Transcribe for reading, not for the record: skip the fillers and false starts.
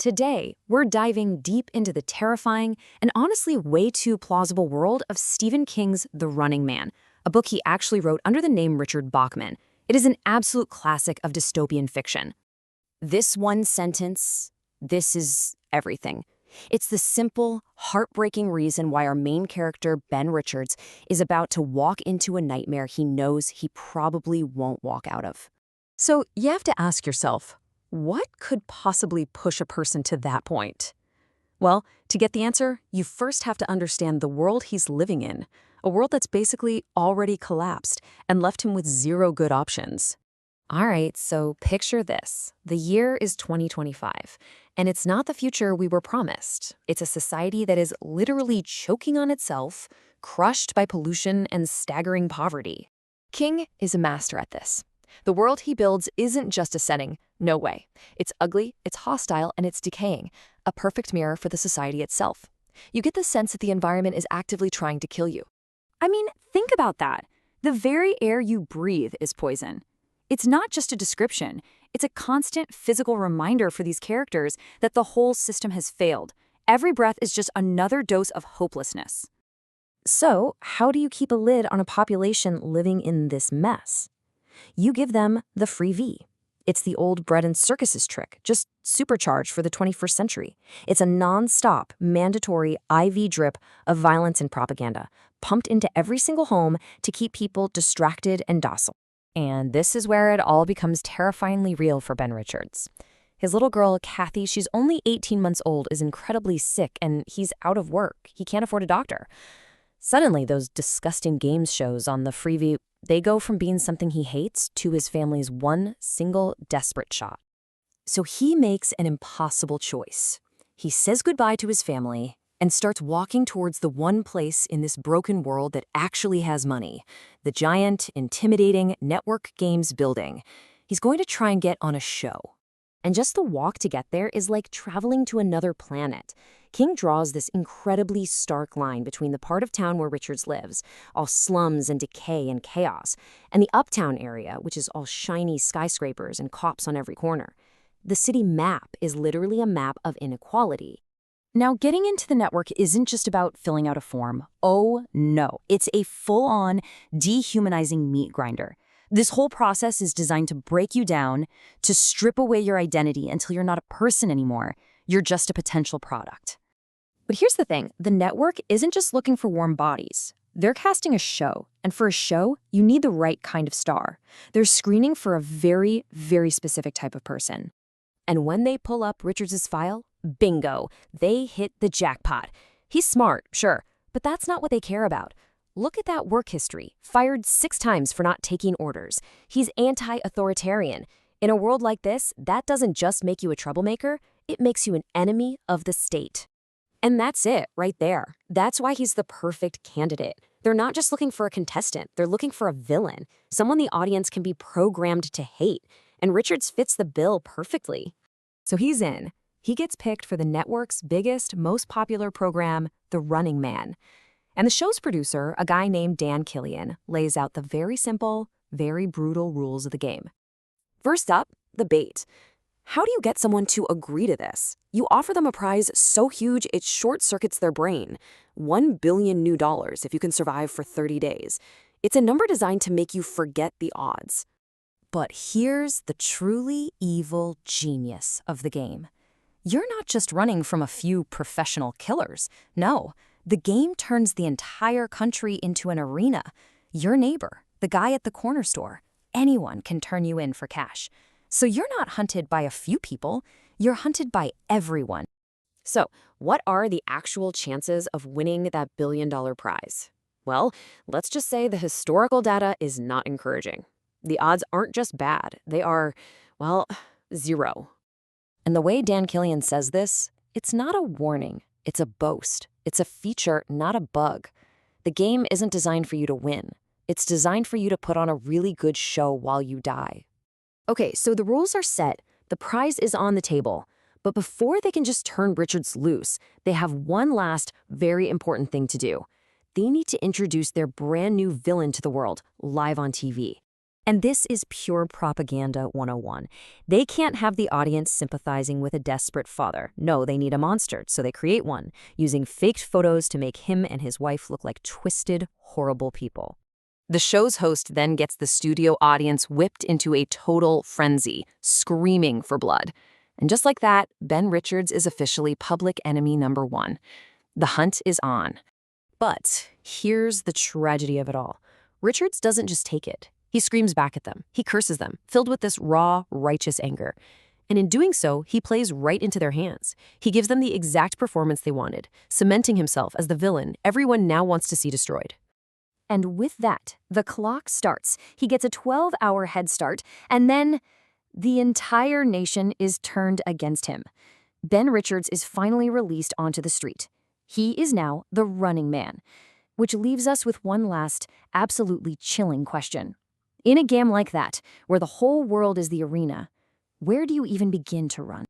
Today, we're diving deep into the terrifying and honestly way too plausible world of Stephen King's The Running Man, a book he actually wrote under the name Richard Bachman. It is an absolute classic of dystopian fiction. This one sentence, this is everything. It's the simple, heartbreaking reason why our main character, Ben Richards, is about to walk into a nightmare he knows he probably won't walk out of. So you have to ask yourself, what could possibly push a person to that point? Well, to get the answer, you first have to understand the world he's living in, a world that's basically already collapsed and left him with zero good options. All right, so picture this. The year is 2025, and it's not the future we were promised. It's a society that is literally choking on itself, crushed by pollution and staggering poverty. King is a master at this. The world he builds isn't just a setting, no way. It's ugly, it's hostile, and it's decaying, a perfect mirror for the society itself. You get the sense that the environment is actively trying to kill you. I mean, think about that. The very air you breathe is poison. It's not just a description, it's a constant physical reminder for these characters that the whole system has failed. Every breath is just another dose of hopelessness. So, how do you keep a lid on a population living in this mess? You give them the free V. It's the old bread and circuses trick, just supercharged for the 21st century. It's a non-stop, mandatory IV drip of violence and propaganda, pumped into every single home to keep people distracted and docile. And this is where it all becomes terrifyingly real for Ben Richards. His little girl, Kathy, she's only 18 months old, is incredibly sick, and he's out of work. He can't afford a doctor. Suddenly, those disgusting games shows on the freebie, they go from being something he hates to his family's one single desperate shot. So he makes an impossible choice. He says goodbye to his family and starts walking towards the one place in this broken world that actually has money, the giant, intimidating network games building. He's going to try and get on a show. And just the walk to get there is like traveling to another planet. King draws this incredibly stark line between the part of town where Richards lives, all slums and decay and chaos, and the uptown area, which is all shiny skyscrapers and cops on every corner. The city map is literally a map of inequality. Now, getting into the network isn't just about filling out a form. Oh, no. It's a full-on, dehumanizing meat grinder. This whole process is designed to break you down, to strip away your identity until you're not a person anymore. You're just a potential product. But here's the thing, the network isn't just looking for warm bodies. They're casting a show, and for a show, you need the right kind of star. They're screening for a very, very specific type of person. And when they pull up Richards' file, bingo, they hit the jackpot. He's smart, sure, but that's not what they care about. Look at that work history, fired 6 times for not taking orders. He's anti-authoritarian. In a world like this, that doesn't just make you a troublemaker, it makes you an enemy of the state. And that's it, right there. That's why he's the perfect candidate. They're not just looking for a contestant, they're looking for a villain, someone the audience can be programmed to hate. And Richards fits the bill perfectly. So he's in. He gets picked for the network's biggest, most popular program, The Running Man. And the show's producer, a guy named Dan Killian, lays out the very simple, very brutal rules of the game. First up, the bait. How do you get someone to agree to this? You offer them a prize so huge it short-circuits their brain. $1 billion new dollars if you can survive for 30 days. It's a number designed to make you forget the odds. But here's the truly evil genius of the game. You're not just running from a few professional killers. No, the game turns the entire country into an arena. Your neighbor, the guy at the corner store, anyone can turn you in for cash. So you're not hunted by a few people, you're hunted by everyone. So what are the actual chances of winning that billion-dollar prize? Well, let's just say the historical data is not encouraging. The odds aren't just bad, they are, well, 0. And the way Dan Killian says this, it's not a warning, it's a boast. It's a feature, not a bug. The game isn't designed for you to win. It's designed for you to put on a really good show while you die. Okay, so the rules are set, the prize is on the table, but before they can just turn Richards loose, they have one last, very important thing to do. They need to introduce their brand new villain to the world, live on TV. And this is pure propaganda 101. They can't have the audience sympathizing with a desperate father. No, they need a monster, so they create one, using faked photos to make him and his wife look like twisted, horrible people. The show's host then gets the studio audience whipped into a total frenzy, screaming for blood. And just like that, Ben Richards is officially public enemy number 1. The hunt is on. But here's the tragedy of it all. Richards doesn't just take it. He screams back at them. He curses them, filled with this raw, righteous anger. And in doing so, he plays right into their hands. He gives them the exact performance they wanted, cementing himself as the villain everyone now wants to see destroyed. And with that, the clock starts. He gets a 12-hour head start, and then the entire nation is turned against him. Ben Richards is finally released onto the street. He is now the running man, which leaves us with one last, absolutely chilling question. In a game like that, where the whole world is the arena, where do you even begin to run?